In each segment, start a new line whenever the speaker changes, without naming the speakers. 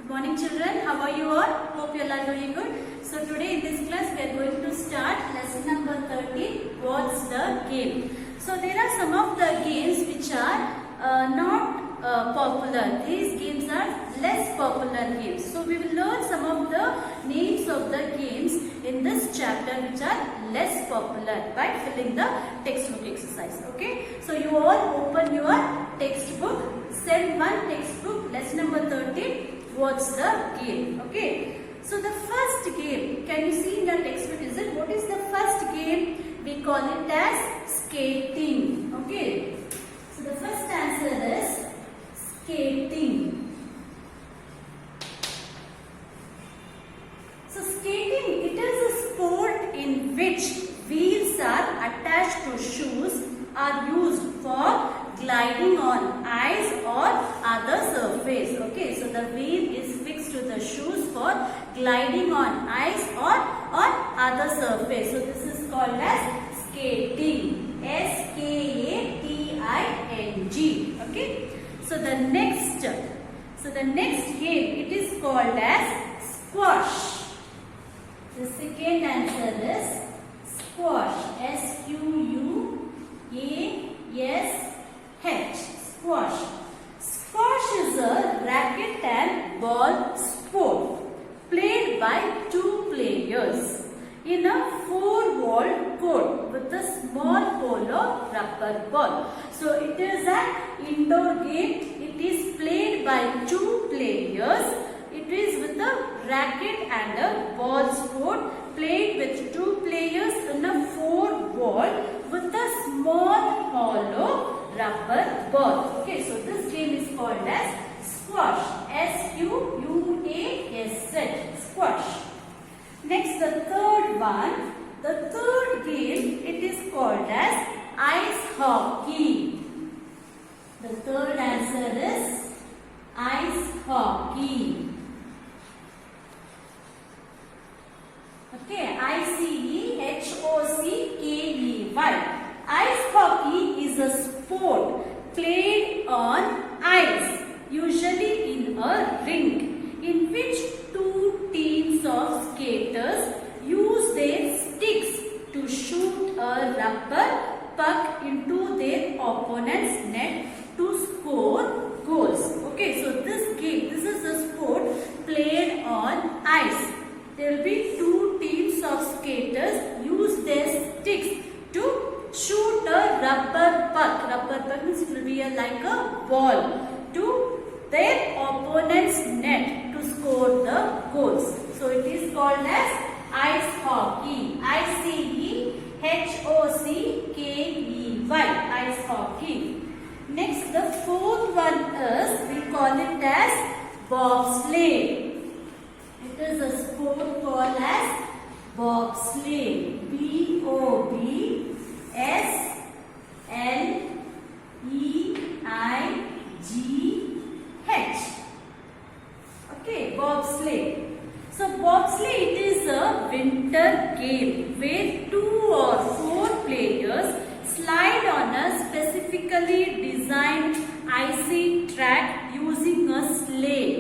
morning children, how are you all? Hope you all are doing good. So today in this class we are going to start lesson number 13, what's the game. So there are some of the games which are not popular. These games are less popular games. So we will learn some of the names of the games in this chapter which are less popular by filling the textbook exercise. Okay. So you all open your textbook, set one textbook, lesson number 13. What's the game? Okay. So the first game, can you see in your textbook, is it? What is the first game? We call it as skating. Okay. So the first answer is skating. So skating, it is a sport in which wheels are attached to shoes are used for gliding on ice or other surface. Okay, so the wheel is fixed to the shoes for gliding on ice or on other surface. So this is called as skating. S-K-A-T-I-N-G. Okay. So the next game, it is called as squash. The second answer is squash. S-Q-U-A-S-H. Squash. Squash is a racket and ball sport played by two players in a four-walled court with a small polo rubber ball. So it is an indoor game. It is played by two players. It is with a racket and a ball sport played with two players in a four-wall with a small hollow rubber ball. Okay, so this game is called as squash. S-Q-U-A-S-H. Squash. Next, the third one. The third game, it is called as ice hockey. The third answer is ice hockey. Okay, I-C-E-H-O-C-K-E-Y. Ice hockey is a sport played on ice, usually in a rink, in which two teams of skaters use their sticks to shoot a rubber puck into their opponent's net to score goals. Okay, so this game, this is a sport played on ice. There will be two teams of skaters use their sticks to shoot a rubber puck. Rubber puck means it will be like a ball to their opponent's net to score the goals. So it is called as ice hockey. I-C-E-H-O-C-K-E-Y. Ice hockey. Next, the fourth one is, we call it as bobsleigh. It is a sport called as bobsleigh. B-O-B-S-L-E-I-G-H. Okay, bobsleigh. So bobsleigh, it is a winter game where two or four players slide on a specifically designed icy track using a sleigh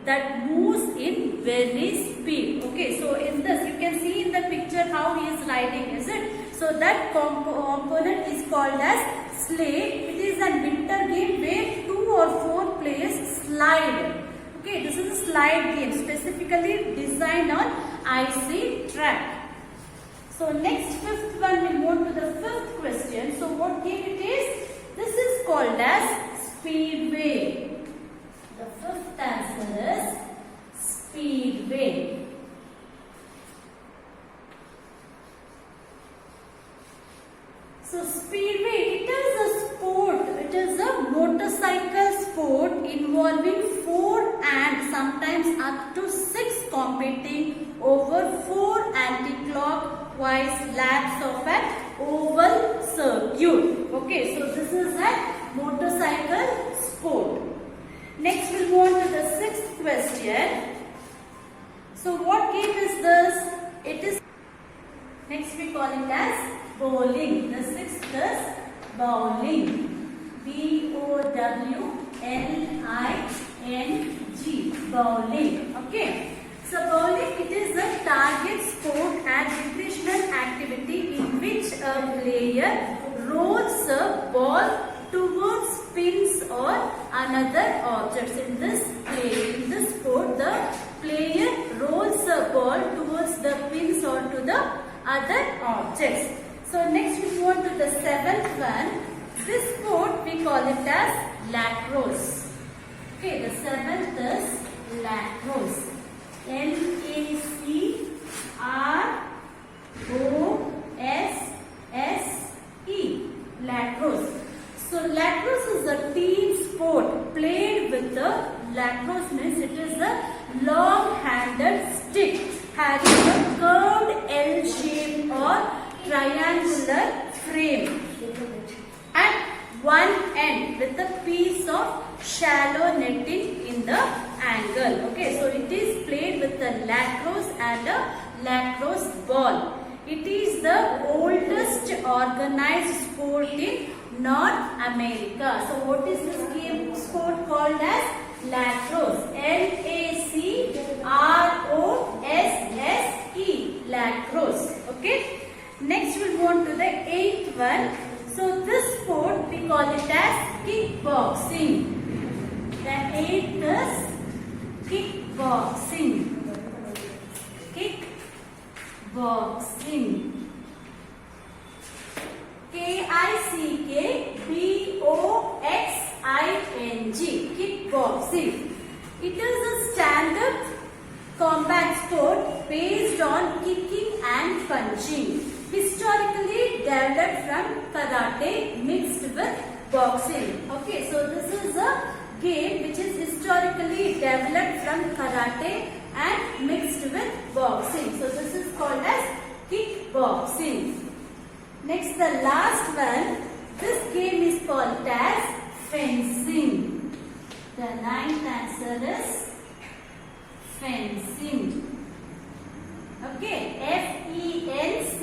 that moves in very speed. Okay, so in this you can see in the picture how he is riding, is it? So that component is called as sleigh. It is a winter game where two or four players slide. Okay, this is a slide game specifically designed on icy track. So next, fifth one, we move on to the fifth question. So what game it is? This is called as speedway. The fifth answer is speedway. So speedway, it is a sport. It is a motorcycle sport involving 4 and sometimes up to 6 competing over 4 anti-clockwise laps of an oval circuit. Okay, so this is a motorcycle sport. Next, we'll move on to the sixth question. So what game is this? It is, next we call it as bowling. The sixth is bowling. B-O-W-L-I-N-G. G. Bowling. Okay. So bowling, it is a target sport and recreational activity in which a player rolls a ball towards pins or another objects. In this sport, the player rolls a ball towards the pins or to the other objects. So next we move on to the seventh one. This sport we call it as lacrosse. Okay, the seventh is lacrosse. L-A-C-R-O-S-S-E. Lacrosse. So lacrosse is a team sport played with a lacrosse means it is a long-handled stick having a curved L-shaped or triangular frame at one end with a piece of shallow netting in the angle. Okay, so it is played with a lacrosse and a lacrosse ball. It is the oldest organized sport in North America. So what is this game sport called as? Lacrosse. L-A-C-R-O-S-S-E. Lacrosse. Okay. Next we'll move on to the eighth one. So this sport we call it as kickboxing. The eighth is kickboxing. Kickboxing. K-I-C-K-B-O-X-I-N-G. Kickboxing. It is a standard combat sport based on kicking and punching. Historically developed from karate mixed with boxing. Okay, so this is a game which is historically developed from karate and mixed with boxing. So this is called as kickboxing. Next, the last one. This game is called as fencing. The ninth answer is fencing. Okay, F-E-N-C-I-N-G.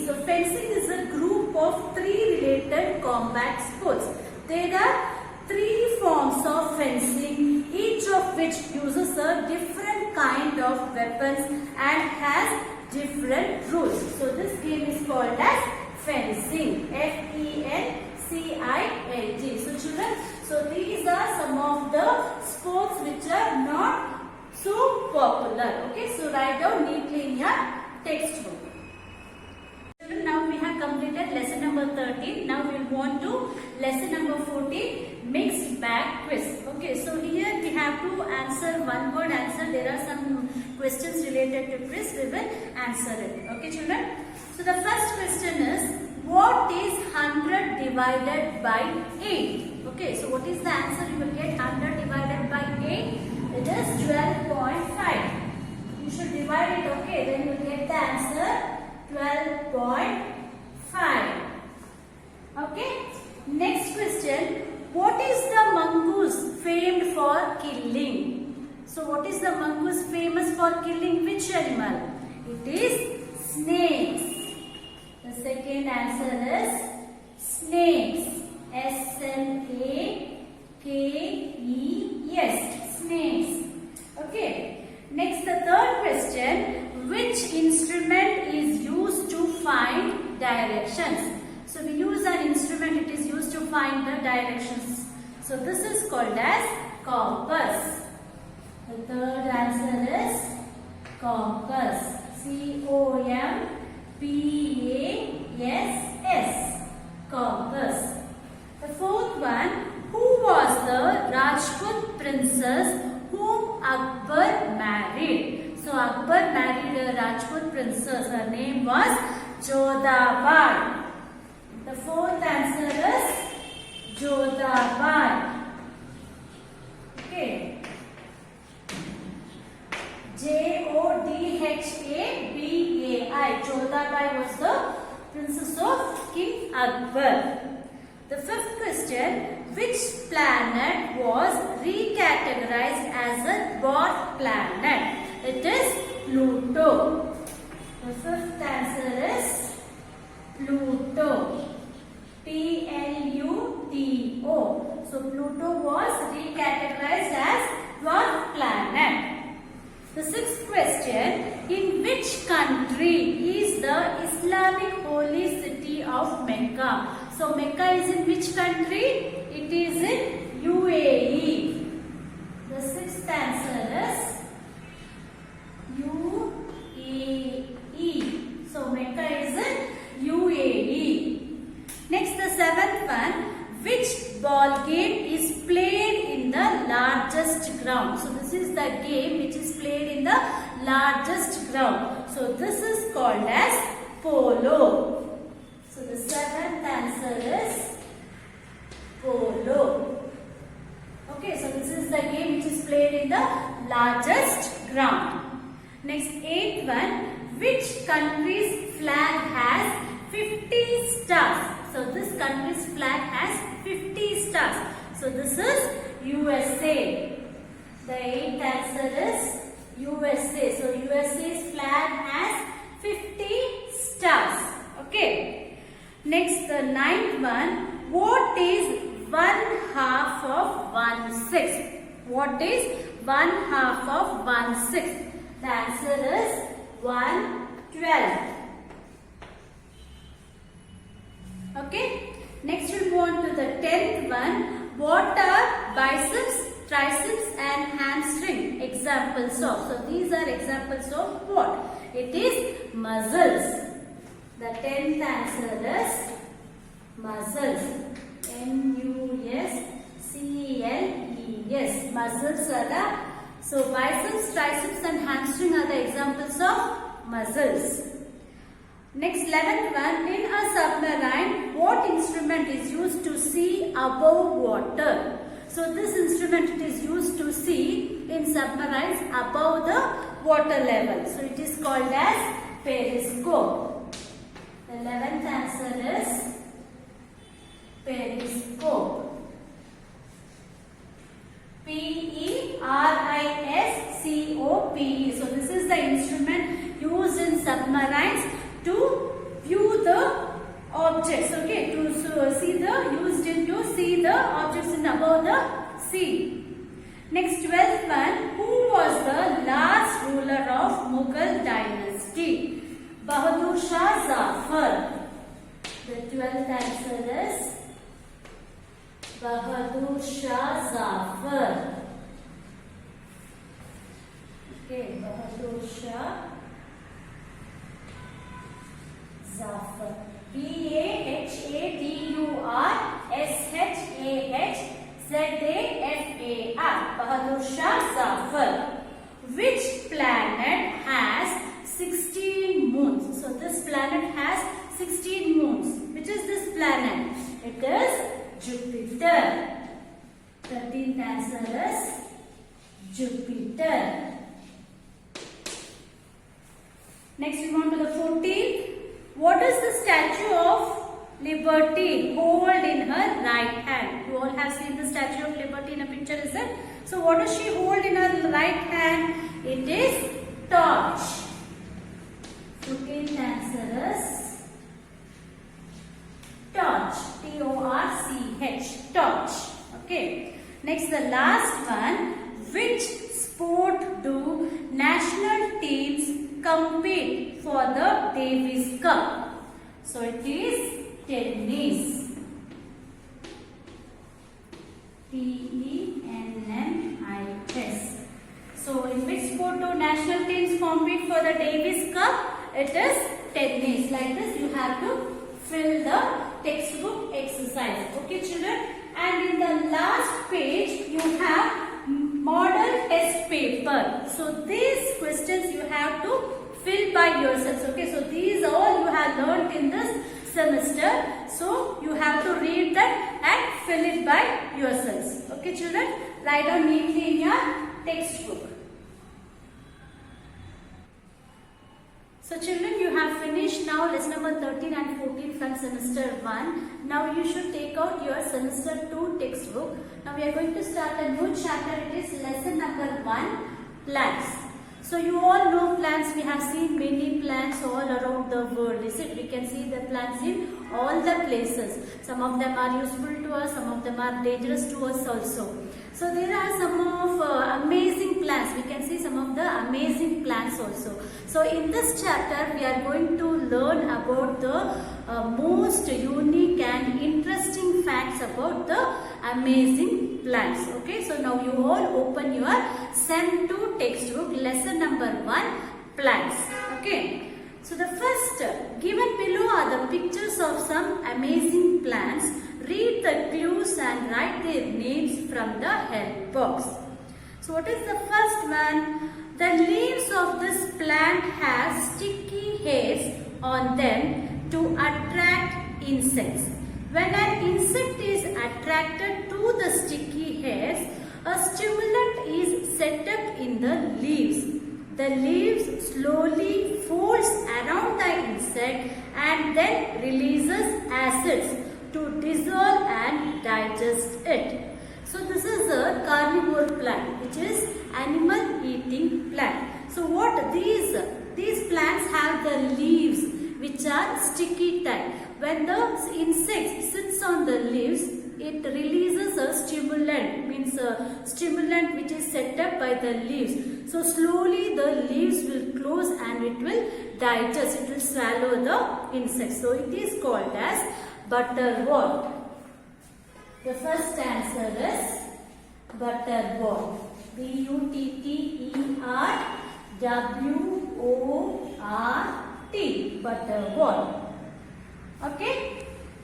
So fencing is a group of three related combat sports. There are three forms of fencing, each of which uses a different kind of weapons and has different rules. So this game is called as fencing. F-E-N-C-I-N-G. So children, so these are some of the sports which are not so popular. Okay, so write down neatly in your textbook. Now we have completed lesson number 13. Now we will on to lesson number 14, mixed bag quiz. Okay, so here we have to answer one word answer. There are some questions related to quiz. We will answer it. Okay, children. So the first question is, what is 100 divided by 8? Okay, so what is the answer? You will get 100 divided by 8. It is 12.5. You should divide it, okay? Then you will get the answer 12.5. Okay. Next question. What is the mongoose famed for killing? So what is the mongoose famous for killing? Which animal? It is snakes. The second answer is snakes. S-N-A-K-E-S. Snakes. Okay. Next, the third question. Which instrument is used to find directions? So we use an instrument, it is used to find the directions. So this is called as compass. The third answer is compass. C-O-M-P-A-S-S. Compass. The fourth one. Who was the Rajput princess whom Akbar married? So Akbar married a Rajput princess. Her name was Jodhabai. The fourth answer is Jodhabai. Okay. J-O-D-H-A-B-A-I. Jodhabai was the princess of King Akbar. The fifth question. Which planet was recategorized as a dwarf planet? It is Pluto. The fifth answer is Pluto. P-L-U-T-O. So Pluto was recategorized as dwarf planet. The sixth question, in which country is the Islamic holy city of Mecca? So Mecca is in which country? It is in UAE. The sixth answer is UAE. So Mecca is in UAE. Next, the seventh one, which ball game is played in the largest ground? So this is the game which is played in the largest ground. So this is called as polo. So the seventh answer is polo. Okay, so this is the game which is played in the largest ground. Next, eighth one, which country's flag has 50 stars? So this country's flag has 50 stars. So this is USA. The eighth answer is USA. So USA's flag has 50 stars. Okay. Next, the ninth one. What is 1/2 of 1/6? What is 1/2 of 1/6? The answer is 1/12. Okay. Next we move on to the 10th one. What are biceps, triceps and hamstring examples of? So these are examples of what? It is muscles. The 10th answer is muscles. MUSCLES. Muscles are the, so biceps, triceps and hamstring are the examples of muscles. Next, 11th one, in a submarine, what instrument is used to see above water? So this instrument is used to see in submarines above the water level. So it is called as periscope. The 11th answer is periscope. PERISCOPE. So this is the instrument used in submarines to view the objects, okay, to see the objects in above the sea. Next, 12th one, who was the last ruler of Mughal dynasty? Bahadur Shah Zafar. The 12th answer is Bahadur Shah Zafar. Okay, Bahadur Shah Zafar. BAHADURSHAHZAFAR. Bahadur Shah Zafar. Which planet has 16 moons? So this planet has 16 moons. Which is this planet? It is Jupiter. 13th answer is Jupiter. Next we move on to the 14th. What does the Statue of Liberty hold in her right hand? You all have seen the Statue of Liberty in a picture, is it? So what does she hold in her right hand? It is torch. 15th answer is torch. T-O-R-C-H. Torch. Okay. Next, the last one. Which sport do national teams compete for the Davis Cup? So it is tennis. Tennis. So in which sport do national teams compete for the Davis Cup? It is tennis. Like this, you have to fill the textbook exercise. Okay, children. And in the last page, you have model test paper. So these questions you have to fill by yourselves. Okay, so these all you have learned in this semester. So you have to read that and fill it by yourselves. Okay, children, write down neatly in your textbook. So children, you have finished now lesson number 13 and 14 from semester 1. Now you should take out your semester 2 textbook. Now we are going to start a new chapter. It is lesson number 1, plants. So you all know plants. We have seen many plants all around the world. Is it? We can see the plants in all the places. Some of them are useful to us, some of them are dangerous to us also. So there are some of amazing plants. We can see some of the amazing plants also. So in this chapter we are going to learn about the most unique and interesting facts about the amazing plants. Okay, so now you all open your Sem 2 textbook, lesson number 1, plants. Okay, so the first given below are the pictures of some amazing plants. Read the clues and write their names from the help box. So what is the first one? The leaves of this plant have sticky hairs on them to attract insects. When an insect is attracted to the sticky hairs, a stimulant is set up in the leaves. The leaves slowly folds around the insect and then releases acids to dissolve and digest it. So this is a carnivore plant, which is animal eating plant. So what these plants have the leaves which are sticky type. When the insect sits on the leaves, it releases a stimulant, means a stimulant which is set up by the leaves. So slowly the leaves will close and it will digest, it will swallow the insect. So it is called as butterwort. The first answer is butterwort. B-U-T-T-E-R-W-O-R-T. Butterwort. Okay.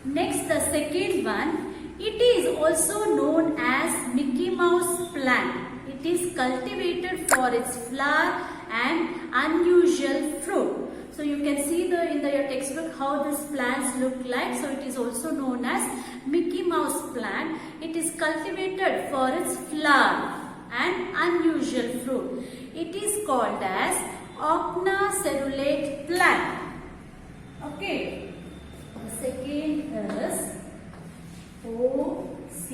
Next, the second one. It is also known as Mickey Mouse plant. It is cultivated for its flower and unusual fruit. So you can see in your textbook how these plants look like. So it is also known as Mickey Mouse plant. It is cultivated for its flower and unusual fruit. It is called as Ochna cerulate plant. Okay. The second is O-C-H-N-A.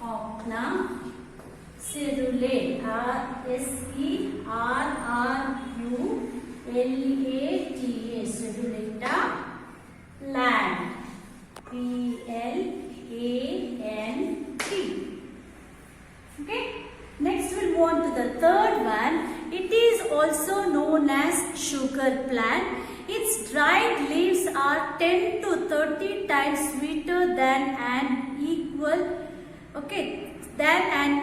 Ochna cerulate. R-S-E-R-R-U-L-A-T-A. Cerulata plant. P-L-A-N-T. Okay. Next we'll move on to the third one. It is also known as sugar plant. Its dried leaves are 10 to 30 times sweeter than an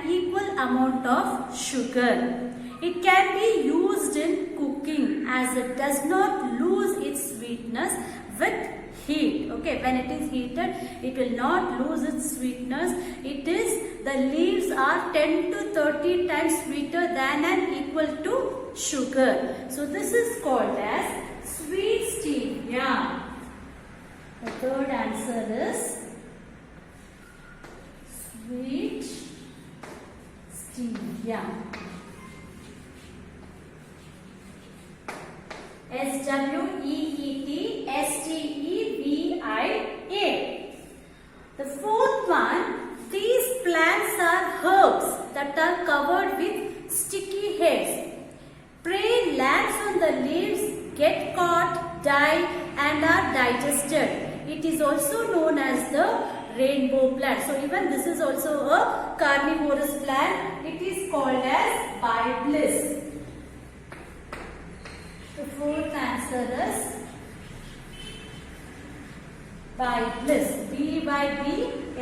equal amount of sugar. It can be used in cooking as it does not lose its sweetness with heat. Okay, when it is heated, it will not lose its sweetness. The leaves are 10 to 30 times sweeter than and equal to sugar. So this is called as sweet stevia. The third answer is sweet stevia. S-W-E-E-T-S-T-E-V-I-A. The fourth one, these plants are herbs that are covered with sticky hairs. Prey lands on the leaves, get caught, die and are digested. It is also known as the rainbow plant. So even this is also a carnivorous plant. It is called as Byblis. The fourth answer is Byblis. B-Y-B-L-I-S.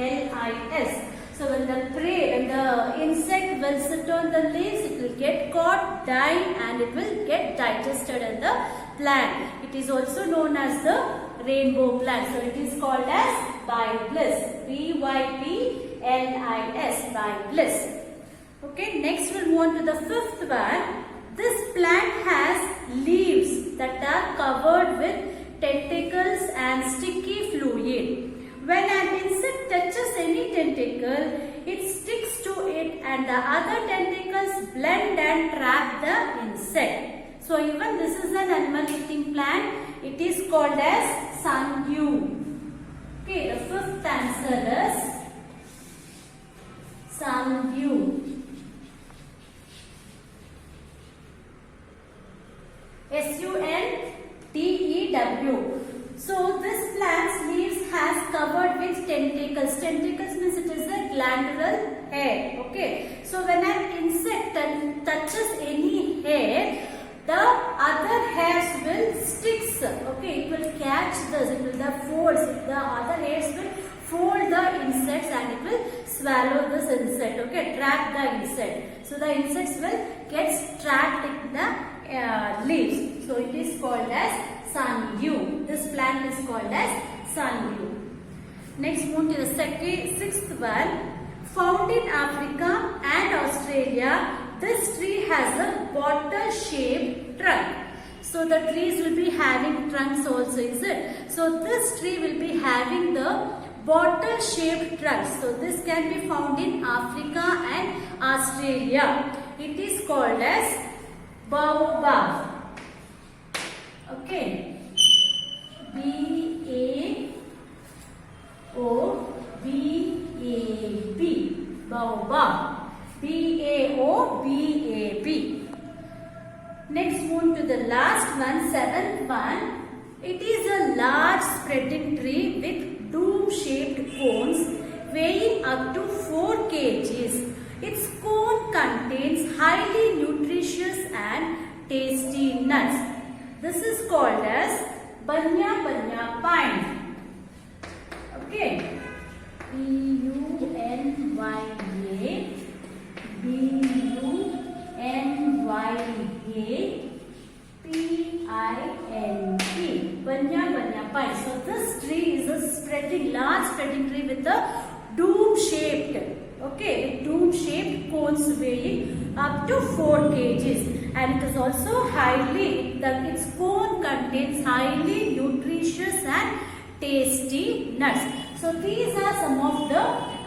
So when the insect will sit on the leaves, it will get caught, die and it will get digested in the plant. It is also known as the rainbow plant. So it is called as Byblis. B-Y-B-L-I-S. Byblis. Okay, next we'll move on to the fifth one. This plant has leaves that are covered with tentacles and sticky fluid. When an insect touches any tentacle, it sticks to it and the other tentacles blend and trap the insect. So even this is an animal eating plant. It is called as sundew. Okay, the fifth answer is sundew. S-U-N-D So when an insect touches any hair, the other hairs will sticks. Okay, it will catch this. It will the folds. The other hairs will fold the insects and it will swallow this insect. Okay, trap the insect. So the insects will get trapped in the leaves. So it is called as sundew. This plant is called as sundew. Next, move to the sixth one. Found in Africa and Australia, this tree has a bottle-shaped trunk. So the trees will be having trunks also, is it? So this tree will be having the bottle-shaped trunk. So this can be found in Africa and Australia. It is called as baobab. Okay. B-A-O-B-A-B. Baobab. B-A-O-B-A-B. Next, move to the last one, seventh one. It is a large spreading tree with dome-shaped cones weighing up to 4 kgs. Its cone contains highly nutritious and tasty nuts. This is called as Banya Banya pine. Okay. B-U-N-Y-A B-U-N-Y-A-P-I-N-T. Banya Banya pine. So this tree is a large spreading tree with a dome-shaped, okay, dome-shaped cones weighing up to 4 kgs, and it is also its cone contains highly nutritious and tasty nuts. So these are some of the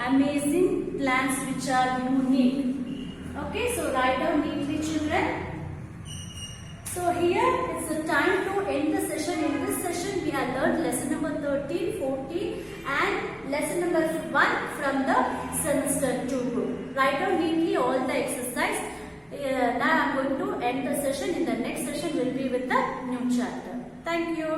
amazing plants which are unique. Okay, so write down neatly, children. So here it's the time to end the session. In this session we have learned lesson number 13, 14 and lesson number 1 from the semester 2 book. Write down neatly all the exercise. Now I am going to end the session. In the next session will be with the new chapter. Thank you.